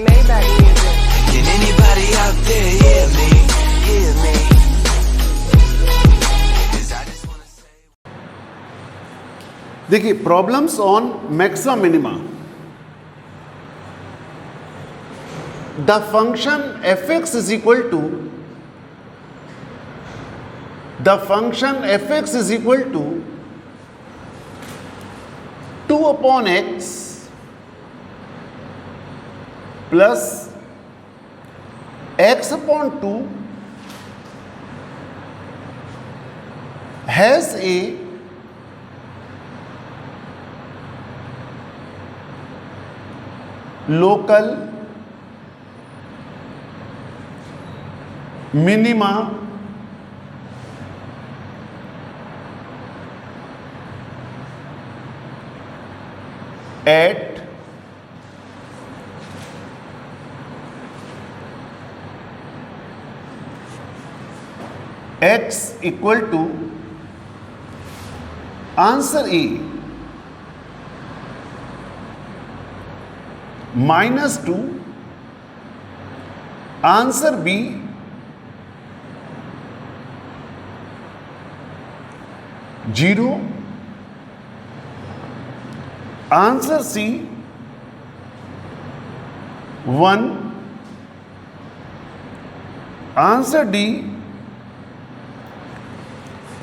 Maybach music. Can anybody out there hear me? Hear me? 'Cause I just wanna say. देखिए, problems on maxima minima. The function fx is equal to 2 upon x plus x upon 2 has a local minima at x equal to answer A -2, answer B -0, answer C 1, answer D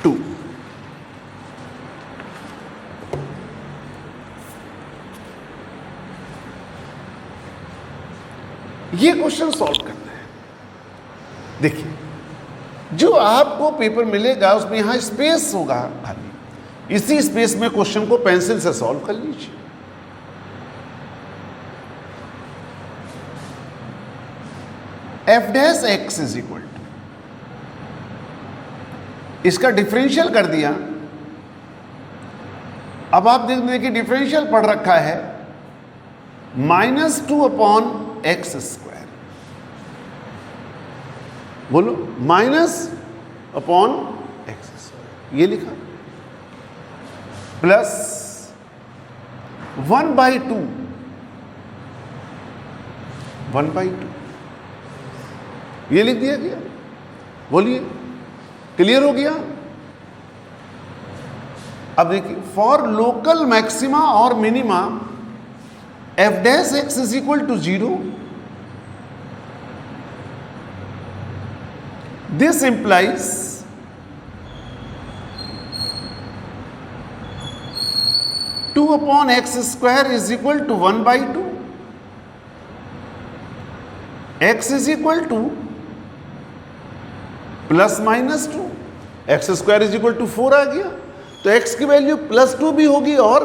2. ये question solve करना है. देखिए, जो आपको paper मिलेगा उसमें यहां space होगा खाली. इसी स्पेस में क्वेश्चन को पेंसिल से सॉल्व कर लीजिए. f dash x is equal to, इसका डिफरेंशियल कर दिया. अब आप देख लें कि डिफरेंशियल पढ़ रखा है -2 अपॉन एक्स स्क्वायर. बोलो, -अपॉन एक्स स्क्वायर ये लिखा, प्लस 1/2 ये लिख दिया गया. बोलिए, क्लियर हो गया? अब देखिए, फॉर लोकल मैक्सिमा और minima f dash x is equal to 0. This implies to upon x square is equal to 1/2. x is equal to +-2, x square is equal to 4 आ गया. तो x की वैल्यू +2 भी होगी और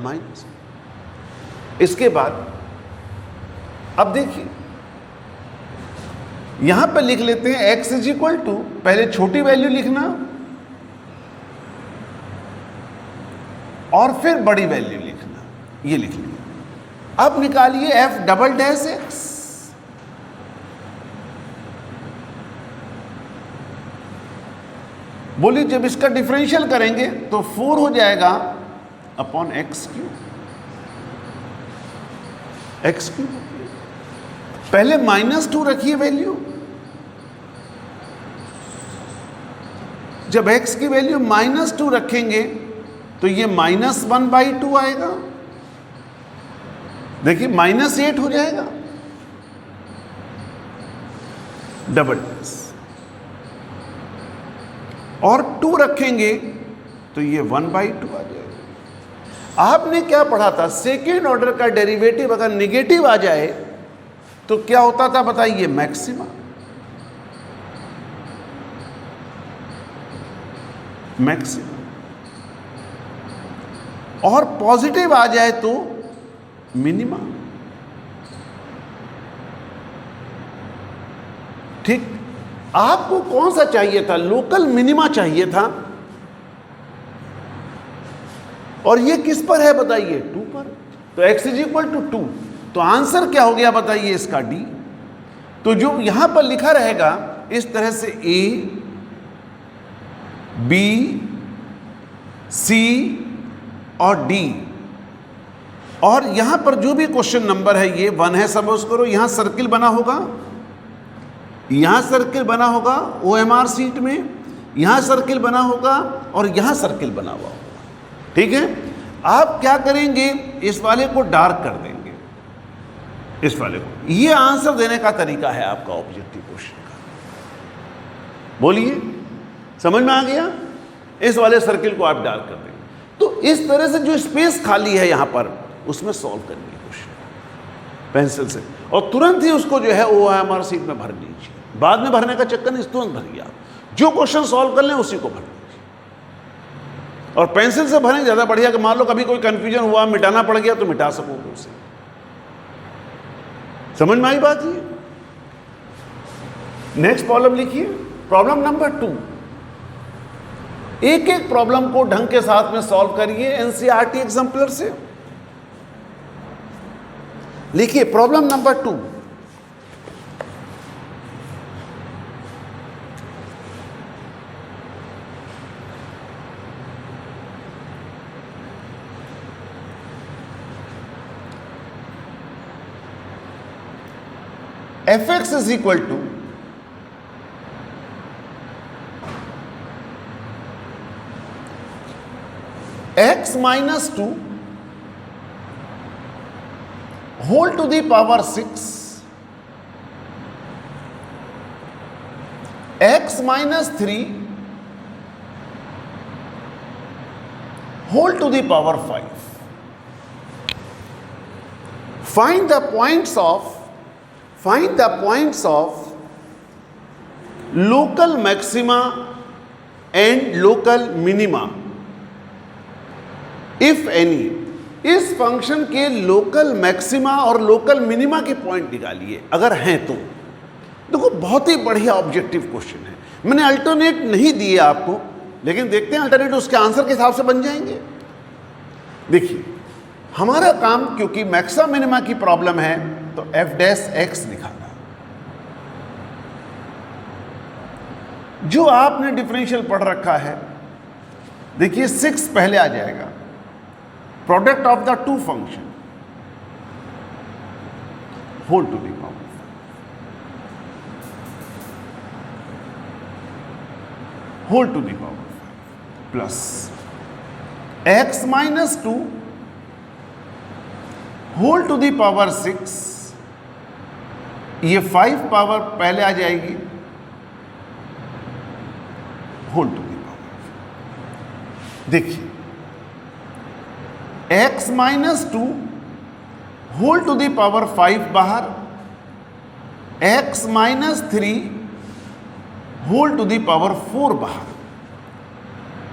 माइनस. इसके बाद अब देखिए, यहां पर लिख लेते हैं x इज इक्वल टू, पहले छोटी वैल्यू लिखना और फिर बड़ी वैल्यू लिखना. ये लिख लिया. अब निकालिए f डबल डैश x. बोलिए, जब इसका डिफरेंशियल करेंगे तो 4 हो जाएगा अपॉन x क्यूब. पहले -2 रखिए वैल्यू. जब x की वैल्यू -2 रखेंगे तो ये -1/2 आएगा. देखिए, -8 हो जाएगा. डबल डैश और 2 रखेंगे तो ये 1/2 आ जाएगा. आपने क्या पढ़ा था? सेकेंड ऑर्डर का डेरिवेटिव अगर निगेटिव आ जाए तो क्या होता था बताइए? मैक्सिमा. और पॉजिटिव आ जाए तो मिनिमा. ठीक, आपको कौन सा चाहिए था? लोकल मिनिमा चाहिए था. और ये किस पर है बताइए? 2 पर. तो x इज इक्वल टू 2. तो आंसर क्या हो गया बताइए? इसका D. तो जो यहां पर लिखा रहेगा इस तरह से A, B, C और D और यहां पर जो भी क्वेश्चन नंबर है ये 1 है, सपोज करो यहां सर्किल बना होगा, यहां सर्किल बना होगा OMR सीट में, यहां सर्किल बना होगा और यहां सर्किल बना हुआ होगा। ठीक है, आप क्या करेंगे, इस वाले को डार्क कर देंगे, इस वाले को। ये आंसर देने का तरीका है आपका ऑब्जेक्टिव क्वेश्चन का। बोलिए, समझ में आ गया? इस वाले सर्किल को आप डार्क कर देंगे, तो इस तरह से जो स्पेस खाली है यहां पर, उसमें सॉल्व करेंगे क्वेश्चन पेंसिल से, और तुरंत ही उसको जो है OMR सीट में भर लीजिए। बाद में भरने का चक्कर नहीं, तुरंत भरिए। आप जो क्वेश्चन सॉल्व कर लें उसी को भर लीजिए, और पेंसिल से भरें ज़्यादा बढ़िया, कि मान लो कभी कोई कंफ्यूजन हुआ, मिटाना पड़ गया, तो मिटा सकोगे उसे। समझ में आई बात? ये नेक्स्ट प्रॉब्लम लिखिए, प्रॉब्लम नंबर 2। एक एक प्रॉब्लम को ढंग के साथ में सॉल्व करिए NCERT एग्जाम्पलर से। लिखिए problem number 2। fx is equal to x minus 2 whole to the power 6, x minus 3 whole to the power 5. Find the points of local maxima and local minima if any। इस function के local maxima और local minima के point निकालिए अगर हैं तो। देखो बहुत ही बढ़िया ऑब्जेक्टिव क्वेश्चन है। मैंने अल्टरनेट नहीं दिए आपको, लेकिन देखते हैं अल्टरनेट उसके आंसर के हिसाब से बन जाएंगे। देखिए हमारा काम, क्योंकि मैक्सिमा मिनिमा की प्रॉब्लम है, तो f डैश x निकालना। जो आपने डिफरेंशियल पढ़ रखा है, देखिए 6 पहले आ जाएगा, product of the two function whole to the power, whole to the power plus x minus 2 whole to the power 6, ये 5 पावर पहले आ जाएगी, होल टू दी पावर। देखिए x minus 2 whole to the power 5 बाहर, x minus 3 whole to the power 4 बाहर।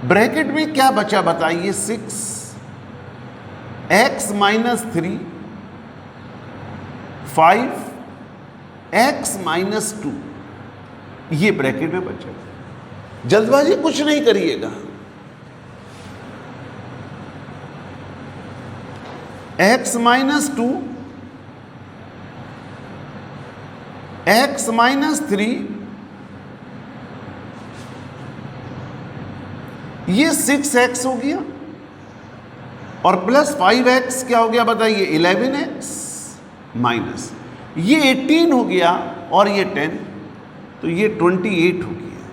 Bracket में क्या बचा बताइए? 6 x माइनस 3 5 x माइनस 2, ये ब्रैकेट में बचा। जल्दबाजी कुछ नहीं करिएगा। x माइनस 2 x माइनस 3, ये 6x हो गया, और प्लस 5x क्या हो गया बताइए? 11x माइनस ये 18 हो गया, और ये 10, तो ये 28 हो गया,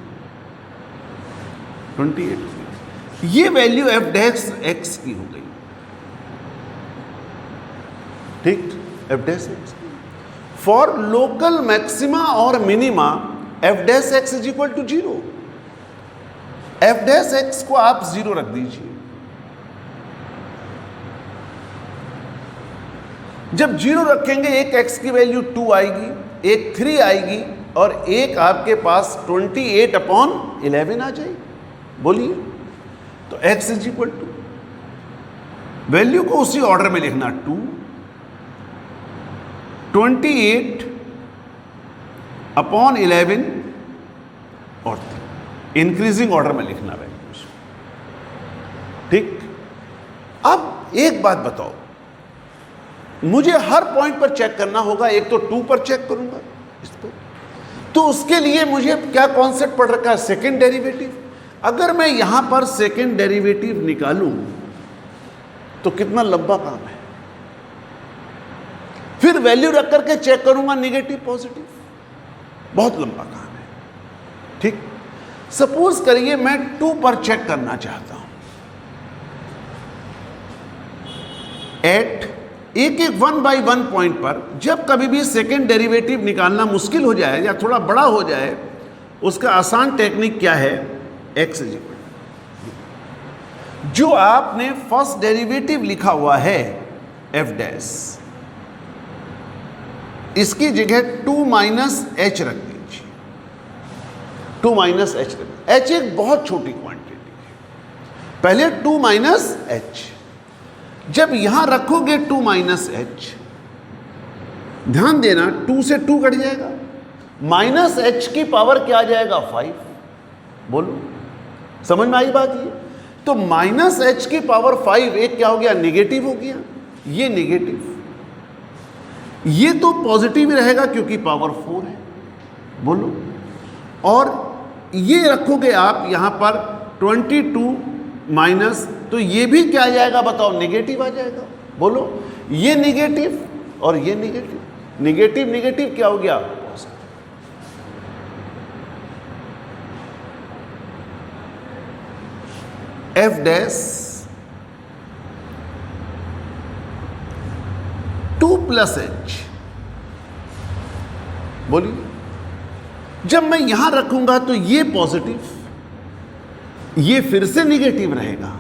28 हो गया। ये वैल्यू f डैश x की हो गई। ठीक, f dash x। For local maxima और minima f dash x is equal to 0। f dash x को आप 0 रख दीजिए। जब 0 रखेंगे, एक x की वैल्यू 2 आएगी, एक 3 आएगी, और एक आपके पास 28/11 आ जाएगी। बोलिए, तो x is equal to, value को उसी ऑर्डर में लिखना, 2 28/11 और 3, इंक्रीजिंग ऑर्डर में लिखना वैल्यूज। ठीक, अब एक बात बताओ, मुझे हर पॉइंट पर चेक करना होगा। एक तो 2 पर चेक करूंगा इस पर, तो उसके लिए मुझे क्या कॉन्सेप्ट पढ़ रखा है? Second derivative. अगर मैं यहां पर सेकेंड डेरिवेटिव निकालूं तो कितना लंबा काम है। फिर वैल्यू रख करके चेक करूंगा निगेटिव पॉजिटिव। बहुत लंबा काम है। ठीक, सपोज करिए मैं 2 पर चेक करना चाहता हूं। एट एक 1/1 पॉइंट पर जब कभी भी सेकेंड डेरिवेटिव निकालना मुश्किल हो जाए या थोड़ा बड़ा हो जाए, उसका आसान टेक्निक क्या है? एक्स इज इक्वल, जो आपने फर्स्ट डेरिवेटिव लिखा हुआ है एफ डैश, इसकी जगह 2 माइनस एच रख दीजिए। 2 माइनस एच रख, एच एक बहुत छोटी क्वांटिटी है, पहले 2 माइनस एच। जब यहां रखोगे 2 माइनस एच, ध्यान देना 2 से 2 कट जाएगा, माइनस एच की पावर क्या आ जाएगा? 5। बोलो, समझ में आई बात? ये तो माइनस एच की पावर 5 एक क्या हो गया? निगेटिव हो गया। ये निगेटिव, ये तो पॉजिटिव ही रहेगा क्योंकि पावर 4 है। बोलो, और ये रखोगे आप यहां पर 22 माइनस, तो ये भी क्या आ जाएगा बताओ? निगेटिव आ जाएगा। बोलो, ये निगेटिव और ये निगेटिव, निगेटिव निगेटिव क्या हो गया? F dash 2 plus H. बोलिए, जब मैं यहां रखूंगा तो ये पॉजिटिव, ये फिर से निगेटिव रहेगा,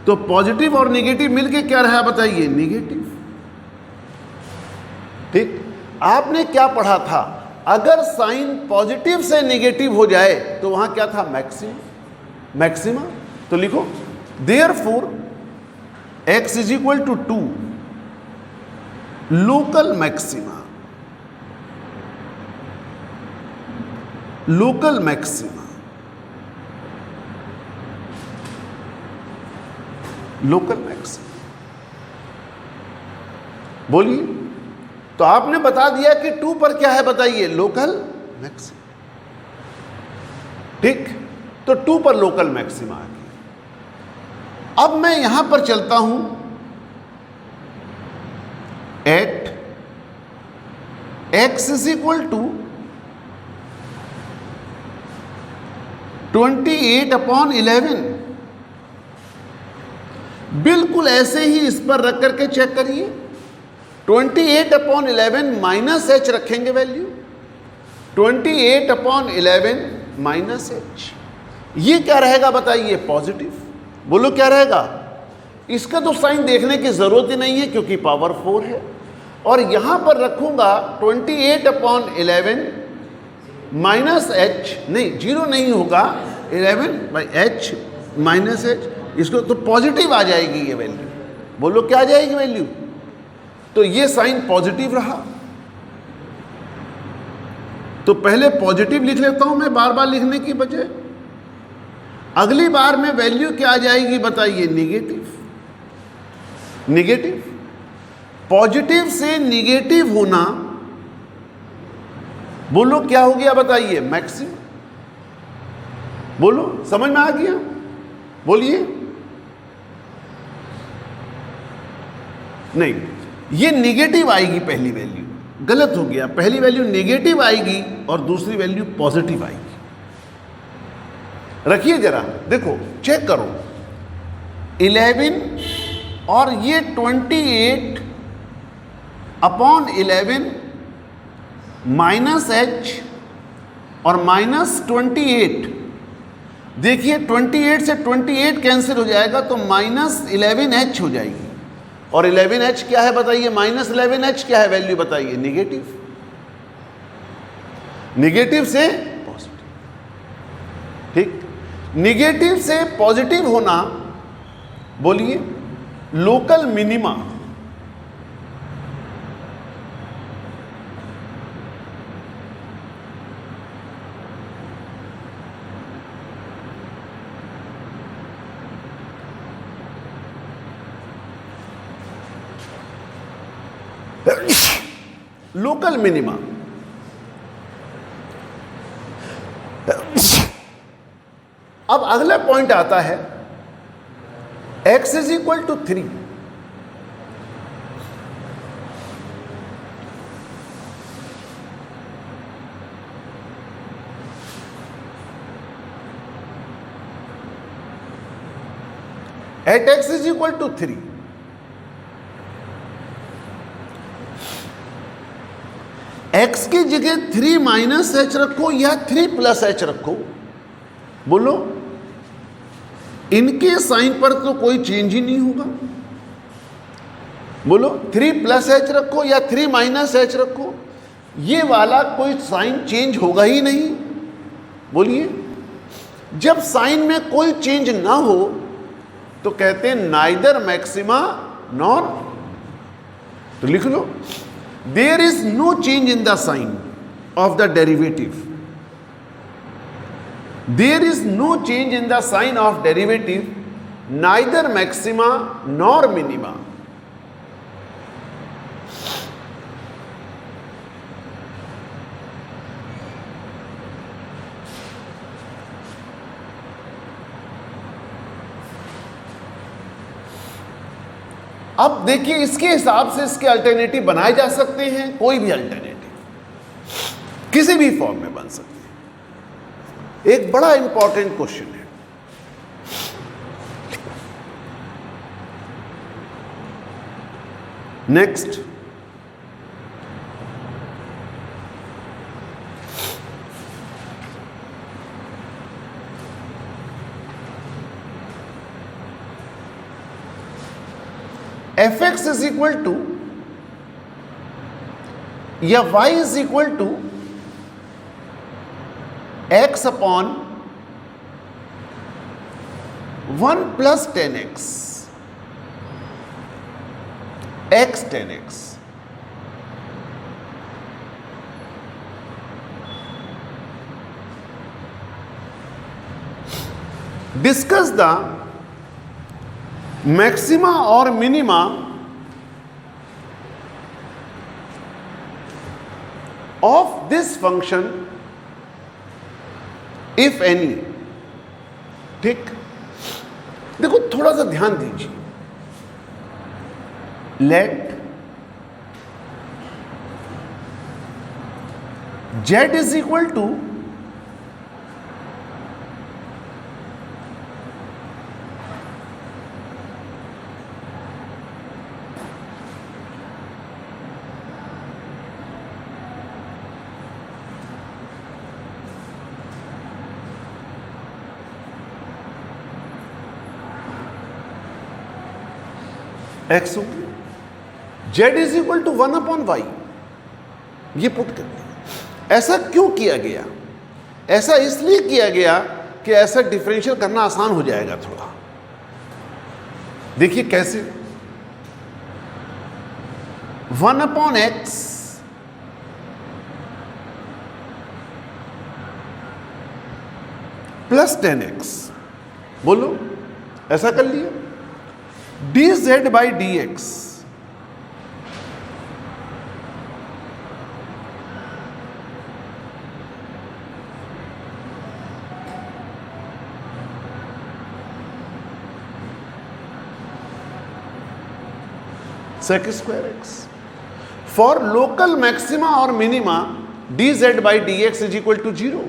तो पॉजिटिव और निगेटिव मिलके क्या रहा बताइए? निगेटिव। ठीक, आपने क्या पढ़ा था? अगर साइन पॉजिटिव से निगेटिव हो जाए तो वहां क्या था? मैक्सिमा। मैक्सिमा, तो लिखो therefore x is equal to 2 local maxima. Local maxima, local maxima. बोलिए, तो आपने बता दिया कि 2 पर क्या है बताइए? Local maxima. ठीक, तो 2 पर लोकल मैक्सिमा आ गया। अब मैं यहां पर चलता हूं, at x is equal to 28/11। बिल्कुल ऐसे ही इस पर रख करके चेक करिए। 28/11 माइनस एच रखेंगे वैल्यू, 28/11 माइनस एच, ये क्या रहेगा बताइए? पॉजिटिव। बोलो क्या रहेगा? इसका तो साइन देखने की जरूरत ही नहीं है क्योंकि पावर 4 है। और यहां पर रखूंगा 28/11 माइनस एच, नहीं 0 नहीं होगा, 11/h माइनस एच, इसको तो पॉजिटिव आ जाएगी ये वैल्यू। बोलो क्या आ जाएगी वैल्यू? तो ये साइन पॉजिटिव रहा। तो पहले पॉजिटिव लिख लेता हूं मैं बार बार लिखने की बजाय। अगली बार में वैल्यू क्या आ जाएगी बताइए? निगेटिव। निगेटिव, पॉजिटिव से निगेटिव होना, बोलो क्या हो गया बताइए? मैक्सिमम। बोलो, समझ में आ गया? बोलिए। नहीं, ये निगेटिव आएगी पहली वैल्यू, गलत हो गया। पहली वैल्यू निगेटिव आएगी और दूसरी वैल्यू पॉजिटिव आएगी। रखिए जरा, देखो चेक करो, 11 और ये 28/11 माइनस एच और माइनस 28। देखिए 28 से 28 कैंसिल हो जाएगा तो माइनस 11h हो जाएगी। और 11h क्या है बताइए? माइनस 11h क्या है वैल्यू बताइए? निगेटिव। निगेटिव से पॉजिटिव। ठीक, निगेटिव से पॉजिटिव होना, बोलिए लोकल मिनिमा। Local minima. अब अगला पॉइंट आता है x is equal to 3। At x is equal to 3, x की जगह 3 माइनस एच रखो या 3 प्लस एच रखो, बोलो इनके साइन पर तो कोई चेंज ही नहीं होगा। बोलो 3 प्लस एच रखो या 3 माइनस एच रखो, ये वाला कोई साइन चेंज होगा ही नहीं। बोलिए, जब साइन में कोई चेंज ना हो तो कहते हैं नाइदर मैक्सिमा नॉर, तो लिख लो there is no change in the sign of the derivative, there is no change in the sign of derivative neither maxima nor minima. अब देखिए इसके हिसाब से इसके अल्टरनेटिव बनाए जा सकते हैं, कोई भी अल्टरनेटिव किसी भी फॉर्म में बन सकते हैं। एक बड़ा इंपॉर्टेंट क्वेश्चन है, next f x is equal to या y is equal to x upon 1 plus 10x, x 10x। Discuss the maxima और minima of this function if any. ठीक, देखो थोड़ा सा ध्यान दीजिए, let z is equal to x हो गया, z is equal to 1 upon y, ये पुट कर दिया। ऐसा क्यों किया गया? ऐसा इसलिए किया गया कि ऐसा डिफरेंशियल करना आसान हो जाएगा थोड़ा। देखिए कैसे, 1 अपॉन एक्स प्लस 10x, बोलो ऐसा कर लिया, dz by dx sec square x। For local maxima और minima dz by dx is equal to 0।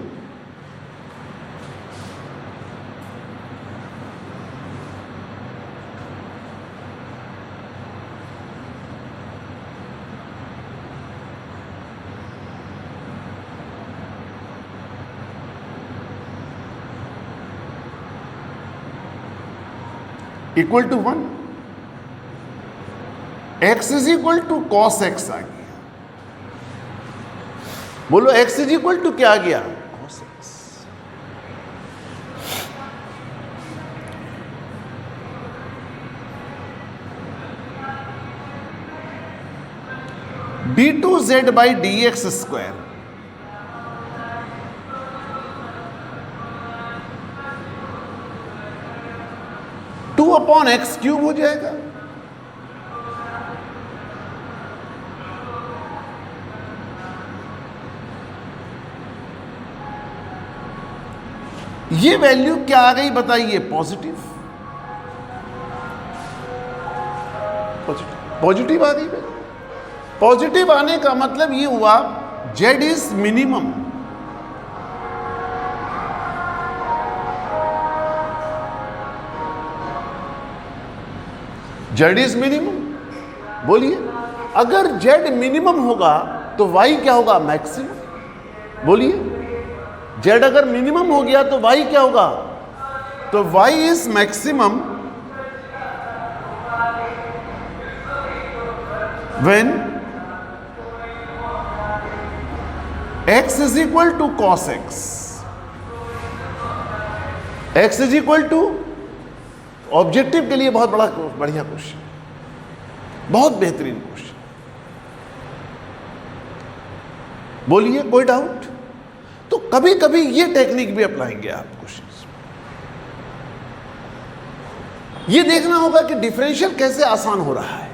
Equal to 1, x is equal to cos x आ गया। बोलो x इज इक्वल टू क्या आ गया? Cos x। d2z by dx square, two upon x cube हो जाएगा। ये वैल्यू क्या आ गई बताइए? पॉजिटिव, पॉजिटिव आ गई वैल्यू। पॉजिटिव आने का मतलब ये हुआ z is minimum. Z is minimum. बोलिए, अगर जेड मिनिमम होगा तो वाई क्या होगा? मैक्सिमम। बोलिए, जेड अगर मिनिमम हो गया तो वाई क्या होगा? तो y is maximum when x is equal to cos x. x is equal to, objective के लिए बहुत बढ़िया क्वेश्चन, बहुत बेहतरीन क्वेश्चन। बोलिए, कोई डाउट? तो कभी कभी ये टेक्निक भी अपनाएंगे आप क्वेश्चन। ये देखना होगा कि डिफरेंशियल कैसे आसान हो रहा है।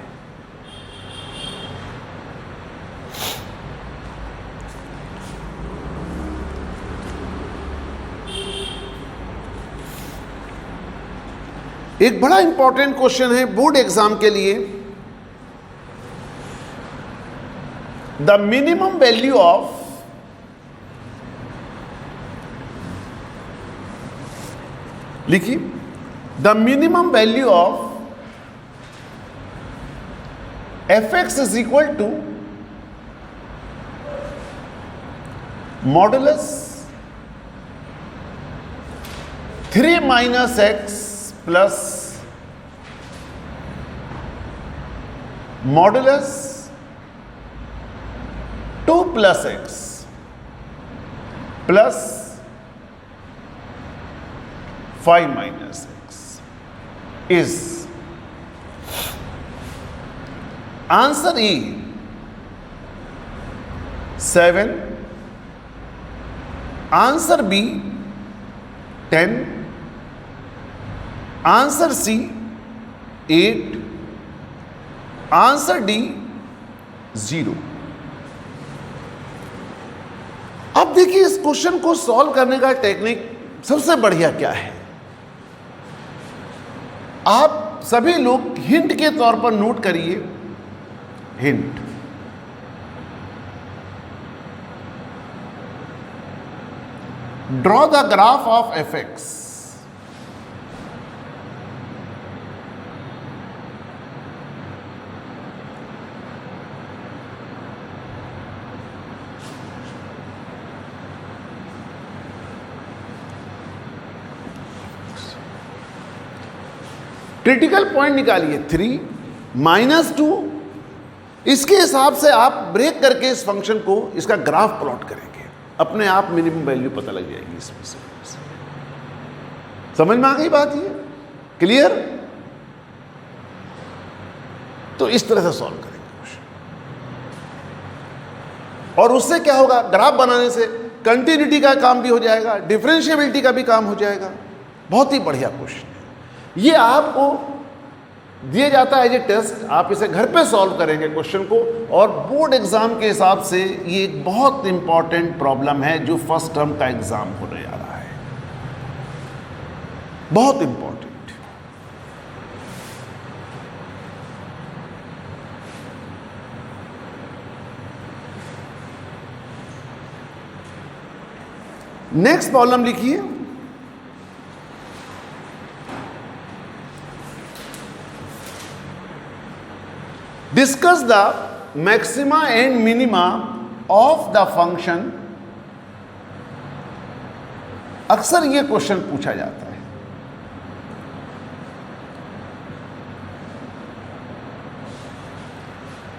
एक बड़ा इंपॉर्टेंट क्वेश्चन है बोर्ड एग्जाम के लिए। द मिनिमम वैल्यू ऑफ लिखिए, the minimum value of f x is equal to modulus 3 minus x plus modulus 2 plus x plus 5 minus x is. Answer E 7, answer B 10, answer C 8, answer D 0। अब देखिए, इस question को solve करने का technique सबसे बढ़िया क्या है? आप सभी लोग हिंट के तौर पर नोट करिए। Hint, draw the graph of f x. Critical point निकालिए 3 माइनस 2। इसके हिसाब से आप ब्रेक करके इस फंक्शन को, इसका ग्राफ प्लॉट करेंगे, अपने आप मिनिमम वैल्यू पता लग जाएगी इसमें से। समझ में आ गई बात? ये क्लियर? तो इस तरह से सॉल्व करेंगे क्वेश्चन, और उससे क्या होगा? ग्राफ बनाने से कंटिन्यूटी का काम भी हो जाएगा, डिफरेंशिएबिलिटी का भी काम हो जाएगा। बहुत ही बढ़िया क्वेश्चन है। ये आपको दिया जाता है एज ए टेस्ट, आप इसे घर पे सॉल्व करेंगे क्वेश्चन को, और बोर्ड एग्जाम के हिसाब से ये एक बहुत इंपॉर्टेंट प्रॉब्लम है जो फर्स्ट टर्म का एग्जाम होने जा रहा है। बहुत इंपॉर्टेंट। नेक्स्ट प्रॉब्लम लिखिए। Discuss the maxima and minima of the function. अक्सर यह क्वेश्चन पूछा जाता है।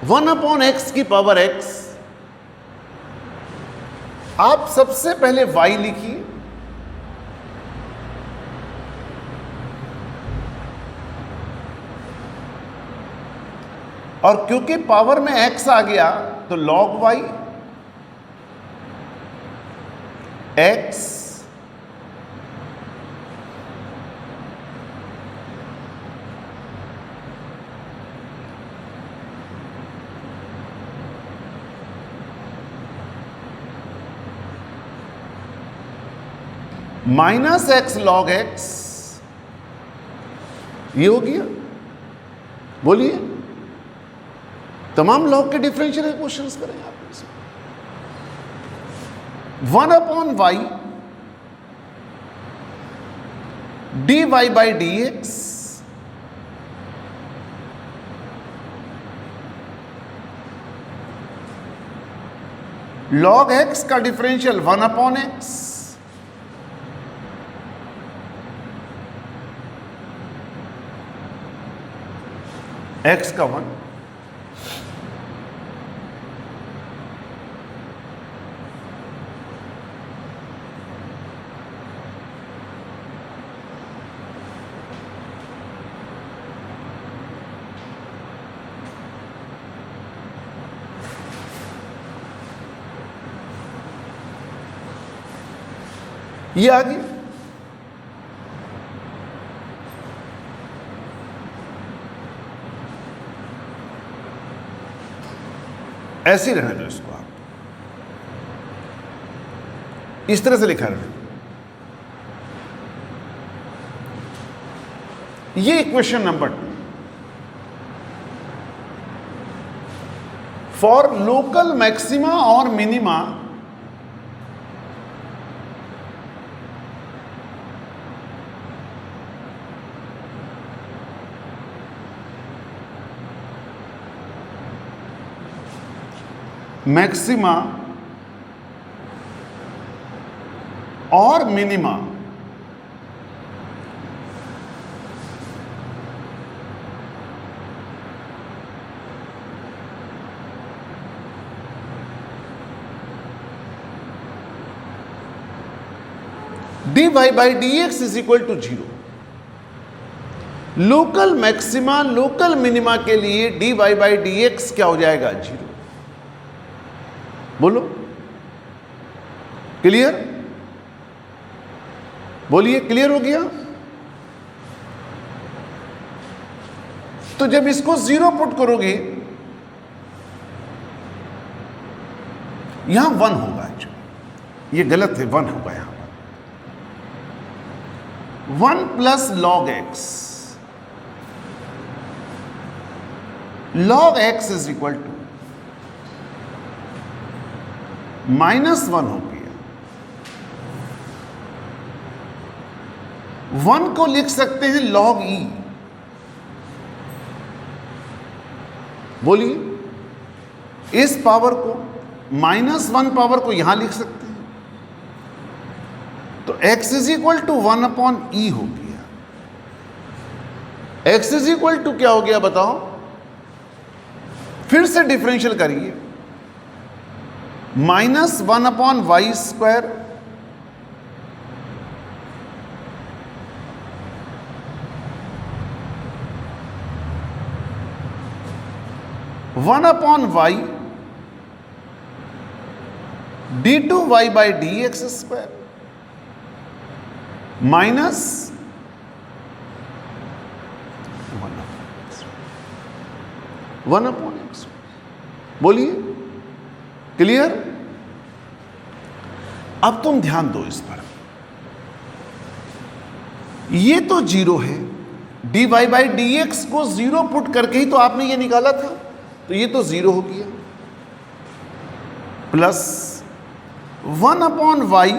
वन अपॉन एक्स की पावर एक्स। आप सबसे पहले y लिखिए, और क्योंकि पावर में x आ गया तो log y x minus x log x, ये हो गया। बोलिए, तमाम लॉग के डिफरेंशियल इक्वेशंस करें आप इसमें। 1 upon y dy by d x log x का डिफरेंशियल 1/x, एक्स का 1, ये आ गया। ऐसे ही रहने दो इसको, आप इस तरह से लिखा रहने दो। ये equation number 2 for local maxima और मिनिमा मैक्सिमा और minima dy by d x is equal to 0। Local maxima local minima के लिए dy बाई डी एक्स क्या हो जाएगा? 0। बोलो, क्लियर? बोलिए, क्लियर हो गया? तो जब इसको 0 पुट करोगे, यहां 1 होगा। ये गलत है, 1 होगा यहां पर। 1 plus log x, log x is equal to -1 हो गया। 1 को लिख सकते हैं log e। बोलिए, इस पावर को -1 पावर को यहां लिख सकते हैं, तो x is equal to 1/e हो गया। x इज इक्वल टू क्या हो गया बताओ? फिर से डिफरेंशियल करिए, -1/y square (1/y) d2y by d x square minus 1/x। बोलिए, क्लियर? अब तुम ध्यान दो इस पर। ये तो 0 है, dy बाई डी एक्स को 0 पुट करके ही तो आपने ये निकाला था, तो ये तो 0 हो गया, प्लस 1/y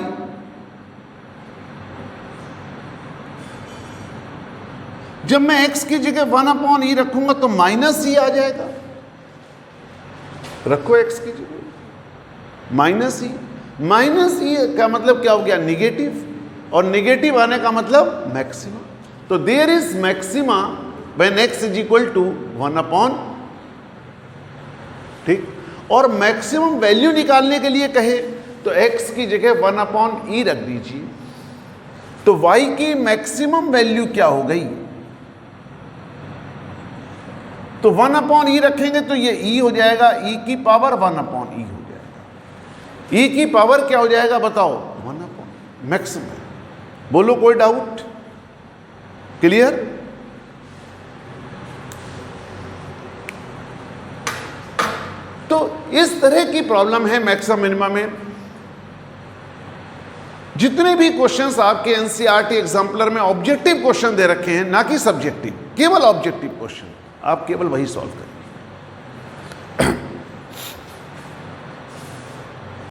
जब मैं x की जगह 1/e रखूंगा तो -e आ जाएगा। रखो x की जगह -e, -e का मतलब क्या हो गया? निगेटिव, और निगेटिव आने का मतलब मैक्सिमा। तो there is maxima when x is equal to 1/, ठीक। और मैक्सिमम वैल्यू निकालने के लिए कहे तो x की जगह 1/e रख दीजिए, तो y की मैक्सिमम वैल्यू क्या हो गई? तो 1/e रखेंगे तो ये e हो जाएगा, e की पावर 1/e हो जाएगा। e की पावर क्या हो जाएगा बताओ? 1/, मैक्सिमम। बोलो, कोई डाउट? क्लियर? तो इस तरह की प्रॉब्लम है मैक्सिमम मिनिमम में। जितने भी क्वेश्चंस आपके एनसीईआरटी एग्जाम्पलर में ऑब्जेक्टिव क्वेश्चन दे रखे हैं, ना कि सब्जेक्टिव, केवल ऑब्जेक्टिव क्वेश्चन, आप केवल वही सॉल्व करें।